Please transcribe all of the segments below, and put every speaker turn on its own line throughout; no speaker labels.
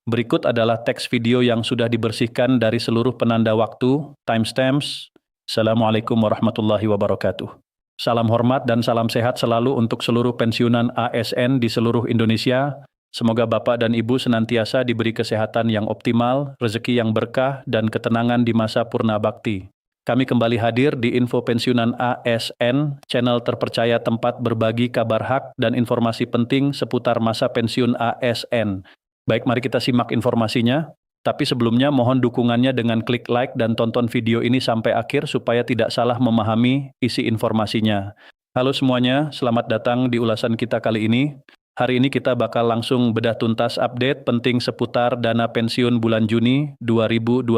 Berikut adalah teks video yang sudah dibersihkan dari seluruh penanda waktu, timestamps. Assalamualaikum warahmatullahi wabarakatuh. Salam hormat dan salam sehat selalu untuk seluruh pensiunan ASN di seluruh Indonesia. Semoga Bapak dan Ibu senantiasa diberi kesehatan yang optimal, rezeki yang berkah, dan ketenangan di masa purna bakti. Kami kembali hadir di Info Pensiunan ASN, channel terpercaya tempat berbagi kabar hak dan informasi penting seputar masa pensiun ASN. Baik, mari kita simak informasinya. Tapi sebelumnya mohon dukungannya dengan klik like dan tonton video ini sampai akhir supaya tidak salah memahami isi informasinya. Halo semuanya, selamat datang di ulasan kita kali ini. Hari ini kita bakal langsung bedah tuntas update penting seputar dana pensiun bulan Juni 2026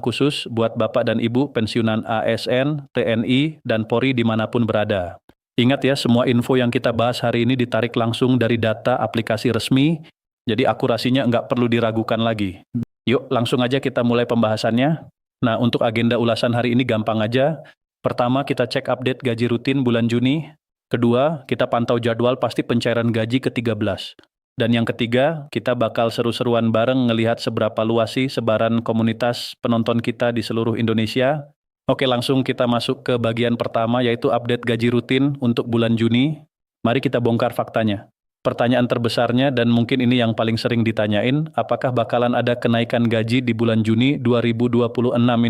khusus buat Bapak dan Ibu pensiunan ASN, TNI, dan Polri dimanapun berada. Ingat ya, semua info yang kita bahas hari ini ditarik langsung dari data aplikasi resmi, jadi akurasinya nggak perlu diragukan lagi. Yuk, langsung aja kita mulai pembahasannya. Nah, untuk agenda ulasan hari ini gampang aja. Pertama, kita cek update gaji rutin bulan Juni. Kedua, kita pantau jadwal pasti pencairan gaji ke-13. Dan yang ketiga, kita bakal seru-seruan bareng ngelihat seberapa luas sih sebaran komunitas penonton kita di seluruh Indonesia. Oke, langsung kita masuk ke bagian pertama, yaitu update gaji rutin untuk bulan Juni. Mari kita bongkar faktanya. Pertanyaan terbesarnya, dan mungkin ini yang paling sering ditanyain, apakah bakalan ada kenaikan gaji di bulan Juni 2026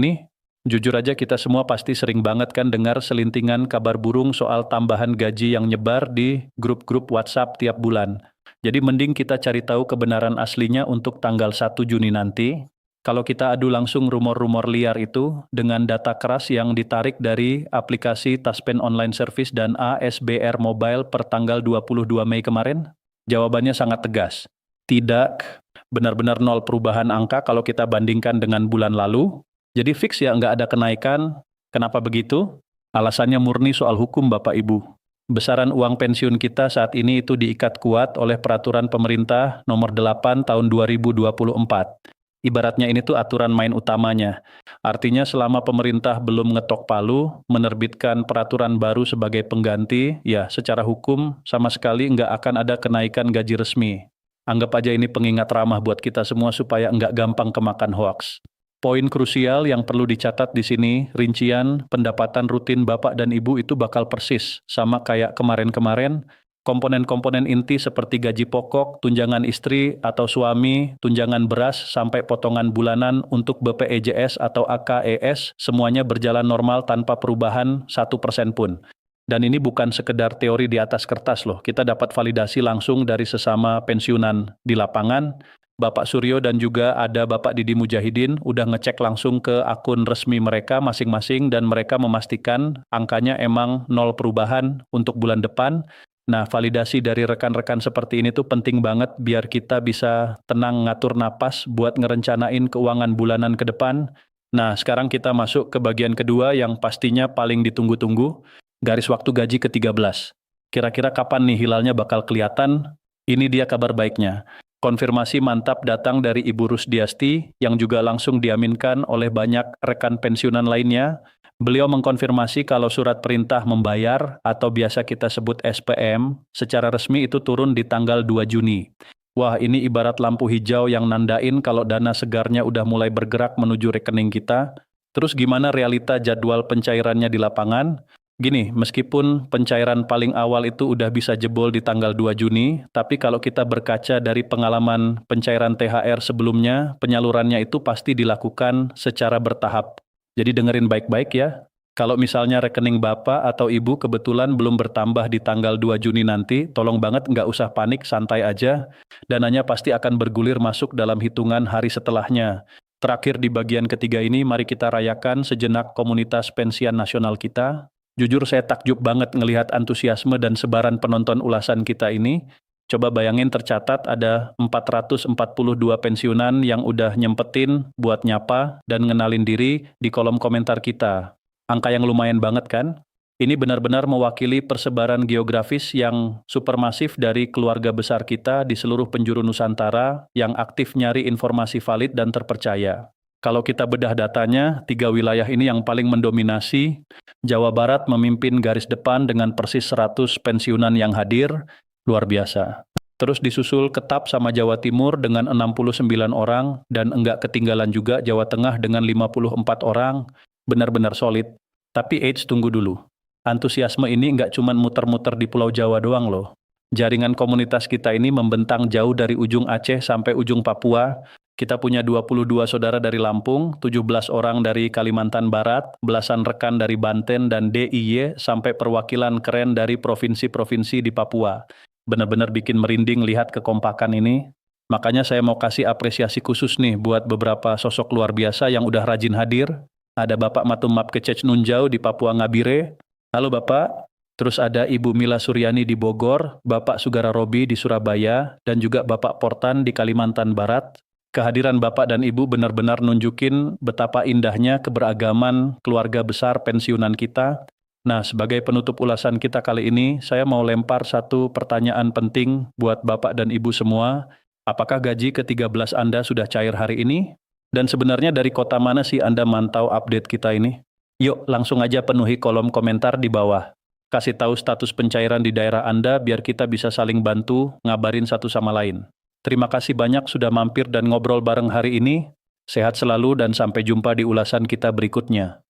ini? Jujur aja kita semua pasti sering banget kan dengar selintingan kabar burung soal tambahan gaji yang nyebar di grup-grup WhatsApp tiap bulan. Jadi mending kita cari tahu kebenaran aslinya untuk tanggal 1 Juni nanti. Kalau kita adu langsung rumor-rumor liar itu dengan data keras yang ditarik dari aplikasi Taspen Online Service dan ASBR Mobile per tanggal 22 Mei kemarin, jawabannya sangat tegas. Tidak, benar-benar nol perubahan angka kalau kita bandingkan dengan bulan lalu. Jadi fix ya nggak ada kenaikan. Kenapa begitu? Alasannya murni soal hukum Bapak Ibu. Besaran uang pensiun kita saat ini itu diikat kuat oleh peraturan pemerintah nomor 8 tahun 2024. Ibaratnya ini tuh aturan main utamanya. Artinya selama pemerintah belum ngetok palu, menerbitkan peraturan baru sebagai pengganti, ya secara hukum sama sekali nggak akan ada kenaikan gaji resmi. Anggap aja ini pengingat ramah buat kita semua supaya nggak gampang kemakan hoaks. Poin krusial yang perlu dicatat di sini, rincian pendapatan rutin Bapak dan Ibu itu bakal persis, sama kayak kemarin-kemarin. Komponen-komponen inti seperti gaji pokok, tunjangan istri atau suami, tunjangan beras, sampai potongan bulanan untuk BPJS atau AKES, semuanya berjalan normal tanpa perubahan 1% pun. Dan ini bukan sekedar teori di atas kertas loh, kita dapat validasi langsung dari sesama pensiunan di lapangan. Bapak Suryo dan juga ada Bapak Didi Mujahidin udah ngecek langsung ke akun resmi mereka masing-masing dan mereka memastikan angkanya emang nol perubahan untuk bulan depan. Nah, validasi dari rekan-rekan seperti ini tuh penting banget biar kita bisa tenang ngatur napas buat ngerencanain keuangan bulanan ke depan. Nah, sekarang kita masuk ke bagian kedua yang pastinya paling ditunggu-tunggu, garis waktu gaji ke-13. Kira-kira kapan nih hilalnya bakal kelihatan? Ini dia kabar baiknya. Konfirmasi mantap datang dari Ibu Rusdiasti yang juga langsung diaminkan oleh banyak rekan pensiunan lainnya. Beliau mengkonfirmasi kalau surat perintah membayar atau biasa kita sebut SPM secara resmi itu turun di tanggal 2 Juni. Wah, ini ibarat lampu hijau yang nandain kalau dana segarnya udah mulai bergerak menuju rekening kita. Terus gimana realita jadwal pencairannya di lapangan? Gini, meskipun pencairan paling awal itu udah bisa jebol di tanggal 2 Juni, tapi kalau kita berkaca dari pengalaman pencairan THR sebelumnya, penyalurannya itu pasti dilakukan secara bertahap. Jadi dengerin baik-baik ya. Kalau misalnya rekening Bapak atau Ibu kebetulan belum bertambah di tanggal 2 Juni nanti, tolong banget nggak usah panik, santai aja. Dananya pasti akan bergulir masuk dalam hitungan hari setelahnya. Terakhir di bagian ketiga ini, mari kita rayakan sejenak komunitas pensiun nasional kita. Jujur saya takjub banget ngelihat antusiasme dan sebaran penonton ulasan kita ini. Coba bayangin tercatat ada 442 pensiunan yang udah nyempetin buat nyapa dan ngenalin diri di kolom komentar kita. Angka yang lumayan banget kan? Ini benar-benar mewakili persebaran geografis yang supermasif dari keluarga besar kita di seluruh penjuru Nusantara yang aktif nyari informasi valid dan terpercaya. Kalau kita bedah datanya, 3 wilayah ini yang paling mendominasi. Jawa Barat memimpin garis depan dengan persis 100 pensiunan yang hadir, luar biasa. Terus disusul Ketap sama Jawa Timur dengan 69 orang, dan enggak ketinggalan juga Jawa Tengah dengan 54 orang, benar-benar solid. Tapi eits, tunggu dulu. Antusiasme ini enggak cuma muter-muter di Pulau Jawa doang loh. Jaringan komunitas kita ini membentang jauh dari ujung Aceh sampai ujung Papua. Kita punya 22 saudara dari Lampung, 17 orang dari Kalimantan Barat, belasan rekan dari Banten dan DIY, sampai perwakilan keren dari provinsi-provinsi di Papua. Benar-benar bikin merinding lihat kekompakan ini. Makanya saya mau kasih apresiasi khusus nih buat beberapa sosok luar biasa yang udah rajin hadir. Ada Bapak Matumap Kecech Nunjau di Papua Ngabire. Halo Bapak. Terus ada Ibu Mila Suryani di Bogor, Bapak Sugara Robi di Surabaya, dan juga Bapak Portan di Kalimantan Barat. Kehadiran Bapak dan Ibu benar-benar nunjukin betapa indahnya keberagaman keluarga besar pensiunan kita. Nah, sebagai penutup ulasan kita kali ini, saya mau lempar satu pertanyaan penting buat Bapak dan Ibu semua. Apakah gaji ke-13 Anda sudah cair hari ini? Dan sebenarnya dari kota mana sih Anda mantau update kita ini? Yuk, langsung aja penuhi kolom komentar di bawah. Kasih tahu status pencairan di daerah Anda biar kita bisa saling bantu, ngabarin satu sama lain. Terima kasih banyak sudah mampir dan ngobrol bareng hari ini. Sehat selalu dan sampai jumpa di ulasan kita berikutnya.